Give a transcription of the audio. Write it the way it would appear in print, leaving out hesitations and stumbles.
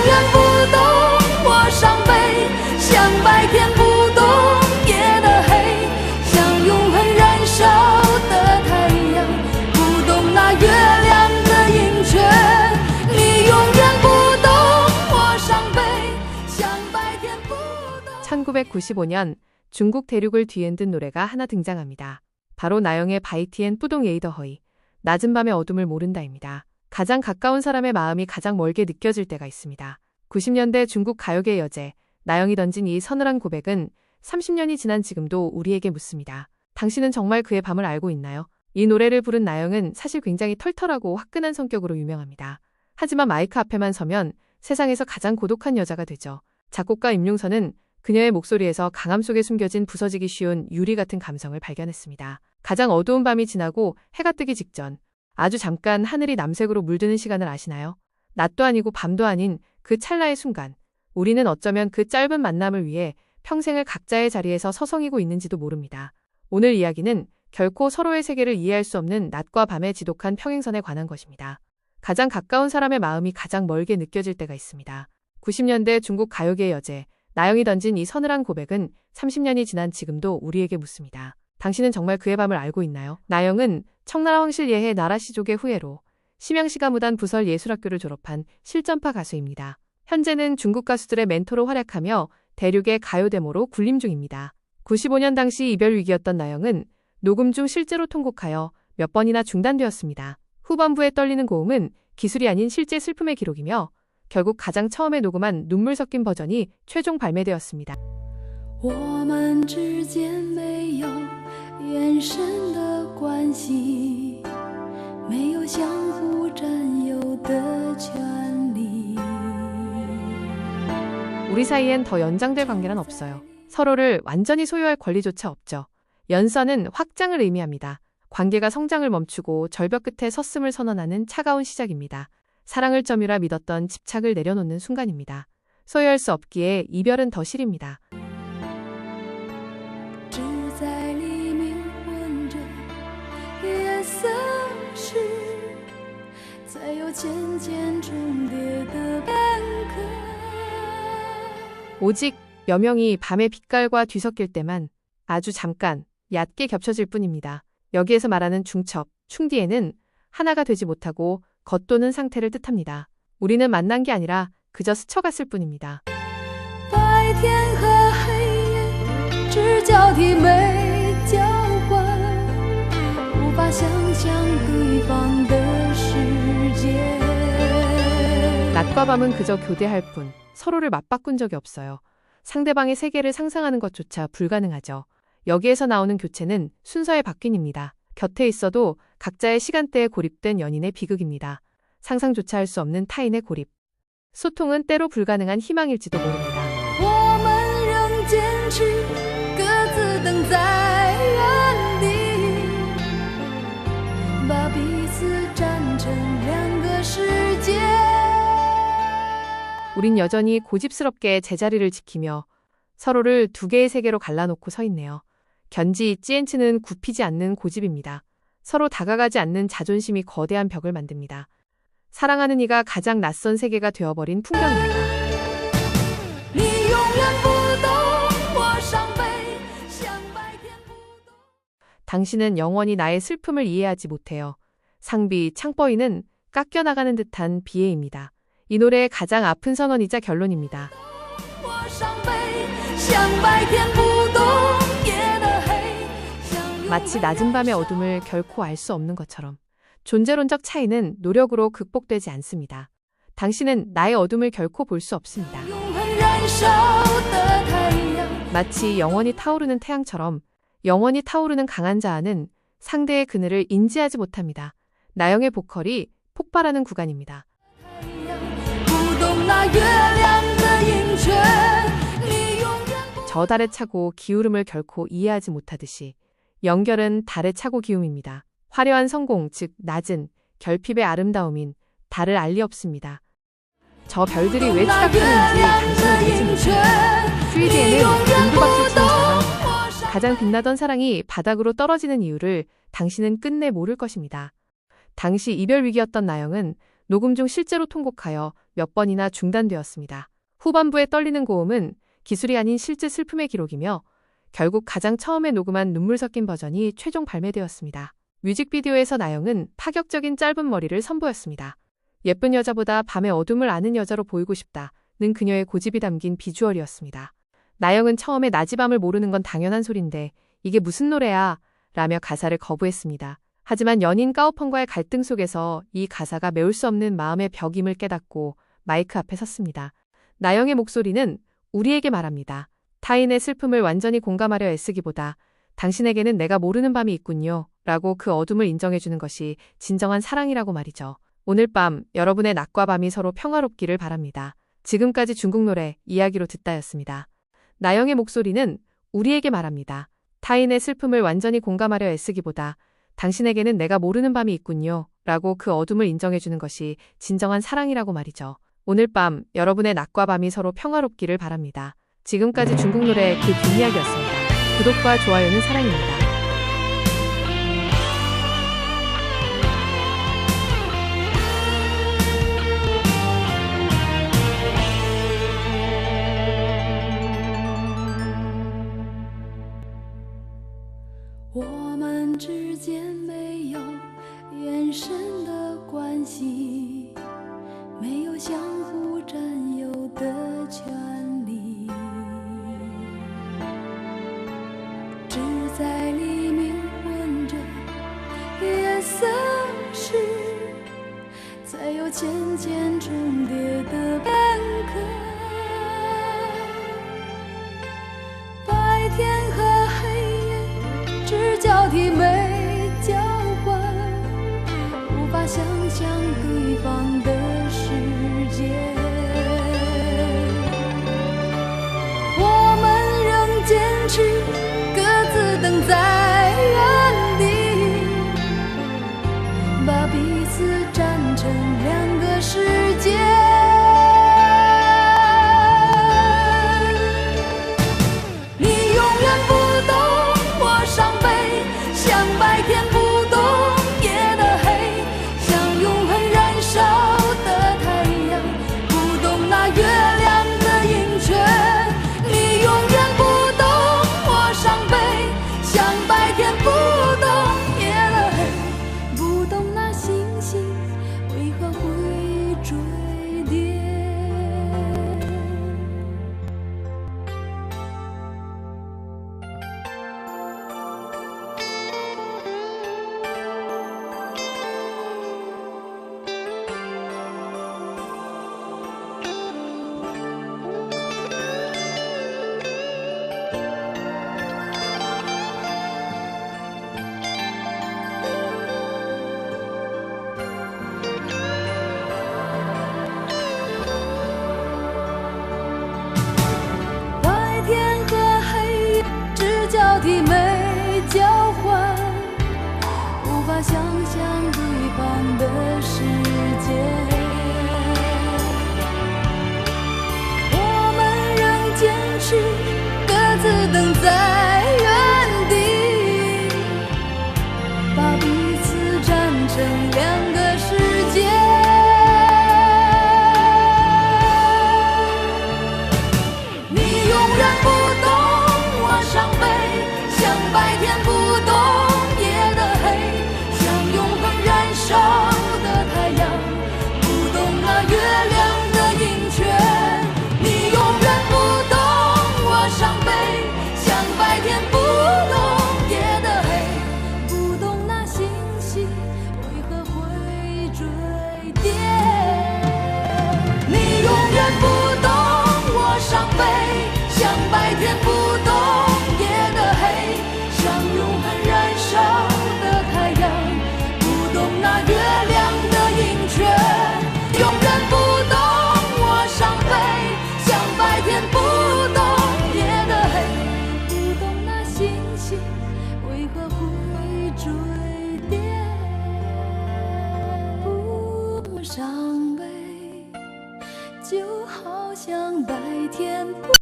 远不懂我伤悲，像白天不懂夜的黑，像永恒燃烧的太阳，不懂那月亮的盈缺。你永远不懂我伤悲，像白天不懂。 1995년 중국 대륙을 뒤흔든 노래가 하나 등장합니다. 바로 나영의 바이티엔 뿌동 예이더허이, 낮은 밤의 어둠을 모른다입니다. 가장 가까운 사람의 마음이 가장 멀게 느껴질 때가 있습니다. 90년대 중국 가요계의 여제, 나영이 던진 이 서늘한 고백은 30년이 지난 지금도 우리에게 묻습니다. 당신은 정말 그의 밤을 알고 있나요? 이 노래를 부른 나영은 사실 굉장히 털털하고 화끈한 성격으로 유명합니다. 하지만 마이크 앞에만 서면 세상에서 가장 고독한 여자가 되죠. 작곡가 임용선은 그녀의 목소리에서 강함 속에 숨겨진 부서지기 쉬운 유리 같은 감성을 발견했습니다. 가장 어두운 밤이 지나고 해가 뜨기 직전, 아주 잠깐 하늘이 남색으로 물드는 시간을 아시나요? 낮도 아니고 밤도 아닌 그 찰나의 순간, 우리는 어쩌면 그 짧은 만남을 위해 평생을 각자의 자리에서 서성이고 있는지도 모릅니다. 오늘 이야기는 결코 서로의 세계를 이해할 수 없는 낮과 밤의 지독한 평행선에 관한 것입니다. 가장 가까운 사람의 마음이 가장 멀게 느껴질 때가 있습니다. 90년대 중국 가요계의 여제, 나영이 던진 이 서늘한 고백은 30년이 지난 지금도 우리에게 묻습니다. 당신은 정말 그의 밤을 알고 있나요? 나영은 청나라 황실예해 나라시족의 후예로 심양시가 무단 부설 예술학교를 졸업한 실전파 가수입니다. 현재는 중국 가수들의 멘토로 활약하며 대륙의 가요 데모로 군림 중입니다. 95년 당시 이별 위기였던 나영은 녹음 중 실제로 통곡하여 몇 번이나 중단되었습니다. 후반부에 떨리는 고음은 기술이 아닌 실제 슬픔의 기록이며 결국 가장 처음에 녹음한 눈물 섞인 버전이 최종 발매되었습니다. 我们之间没有眼神的关系，没有相互占有的权利。 우리 사이엔 더 연장될 관계는 없어요. 서로를 완전히 소유할 권리조차 없죠. 연선은 확장을 의미합니다. 관계가 성장을 멈추고 절벽 끝에 섰음을 선언하는 차가운 시작입니다. 사랑을 점유라 믿었던 집착을 내려놓는 순간입니다. 소유할 수 없기에 이별은 더 시립니다. 只在黎明混着夜色时，才有渐渐重叠的片刻。 오직 몇 명이 밤의 빛깔과 뒤섞일 때만 아주 잠깐 얕게 겹쳐질 뿐입니다. 여기에서 말하는 중첩, 충디에는 하나가 되지 못하고 겉도는 상태를 뜻합니다. 우리는 만난 게 아니라 그저 스쳐갔을 뿐입니다. 白天和黑夜只交替没交换，无法想象对方的世界。 낮과 밤은 그저 교대할 뿐, 서로를 맞바꾼 적이 없어요. 상대방의 세계를 상상하는 것조차 불가능하죠. 여기에서 나오는 교체는 순서의 바뀐입니다. 곁에 있어도 각자의 시간대에 고립된 연인의 비극입니다. 상상조차 할 수 없는 타인의 고립. 소통은 때로 불가능한 희망일지도 모릅니다. 我们仍坚持各自等在原地，把彼此站成两个世界。 우린 여전히 고집스럽게 제자리를 지키며 서로를 두 개의 세계로 갈라놓고 서 있네요. 견지 찌엔츠는 굽히지 않는 고집입니다. 서로 다가가지 않는 자존심이 거대한 벽을 만듭니다. 사랑하는 이가 가장 낯선 세계가 되어버린 풍경입니다. 당신은 영원히 나의 슬픔을 이해하지 못해요. 상비, 창버이는 깎여나가는 듯한 비애입니다. 이 노래의 가장 아픈 선언이자 결론입니다. 마치 낮은 밤의 어둠을 결코 알 수 없는 것처럼 존재론적 차이는 노력으로 극복되지 않습니다. 당신은 나의 어둠을 결코 볼 수 없습니다. 마치 영원히 타오르는 태양처럼 영원히 타오르는 강한 자아는 상대의 그늘을 인지하지 못합니다. 나영의 보컬이 폭발하는 구간입니다. 저 달에 차고 기울음을 결코 이해하지 못하듯이 연결은 달의 차고 기움입니다. 화려한 성공, 즉 낮은 결핍의 아름다움인 달을 알 리 없습니다. 저 별들이 왜 추락하는지 당신은 알지 못합니다. 스위드에는 빈두박스처럼 자랑합니다. 가장 빛나던 사랑이 바닥으로 떨어지는 이유를 당신은 끝내 모를 것입니다. 당시 이별 위기였던 나영은 녹음 중 실제로 통곡하여 몇 번이나 중단되었습니다. 후반부에 떨리는 고음은 기술이 아닌 실제 슬픔의 기록이며 결국 가장 처음에 녹음한 눈물 섞인 버전이 최종 발매되었습니다. 뮤직비디오에서 나영은 파격적인 짧은 머리를 선보였습니다. 예쁜 여자보다 밤의 어둠을 아는 여자로 보이고 싶다는 그녀의 고집이 담긴 비주얼이었습니다. 나영은 처음에 낮이 밤을 모르는 건 당연한 소린데 이게 무슨 노래야? 라며 가사를 거부했습니다. 하지만 연인 까오펑과의 갈등 속에서 이 가사가 메울 수 없는 마음의 벽임을 깨닫고 마이크 앞에 섰습니다. 나영의 목소리는 우리에게 말합니다. 타인의 슬픔을 완전히 공감하려 애쓰기보다 당신에게는 내가 모르는 밤이 있군요. 라고 그 어둠을 인정해주는 것이 진정한 사랑이라고 말이죠. 오늘 밤 여러분의 낮과 밤이 서로 평화롭기를 바랍니다. 지금까지 중국 노래 이야기로 듣다였습니다. 나영의 목소리는 우리에게 말합니다. 타인의 슬픔을 완전히 공감하려 애쓰기보다 당신에게는 내가 모르는 밤이 있군요. 라고 그 어둠을 인정해주는 것이 진정한 사랑이라고 말이죠. 오늘 밤 여러분의 낮과 밤이 서로 평화롭기를 바랍니다. 지금까지 중국 노래 그 뒷이야기였습니다. 구독과 좋아요는 사랑입니다.我们之间没有眼神的关系，没有相互占有的权利，只在黎明混着夜色时，才有渐渐重叠的片刻。白天和黑夜只交替没交换，无法想象对方的世界。我们仍坚持各自等在原地，把彼此站成两个世界。你永远不懂我伤悲，像白天不懂夜的黑，像永恒燃烧的太阳，不懂那月亮的盈缺。你永远不懂我伤悲，像白天不懂夜的黑，不懂那星星为何会坠跌。白天和黑夜只交替没交换，无法想象对方的世界。我们仍坚持各自等在原地，把彼此站成两个世界。你永远不懂我伤悲，像白天不懂夜的黑，像永恒燃烧的太阳，不懂那月亮的盈缺。你永远不懂我伤悲，像白天不懂夜的黑，不懂那星星为何会坠跌。你永远不懂我伤悲，像白天不懂夜的黑，像永恒燃烧的太阳，不懂那月亮的盈缺。永远不懂我伤悲，像白天不懂夜的黑，不懂那星星为何会坠跌。不伤悲，就好像白天不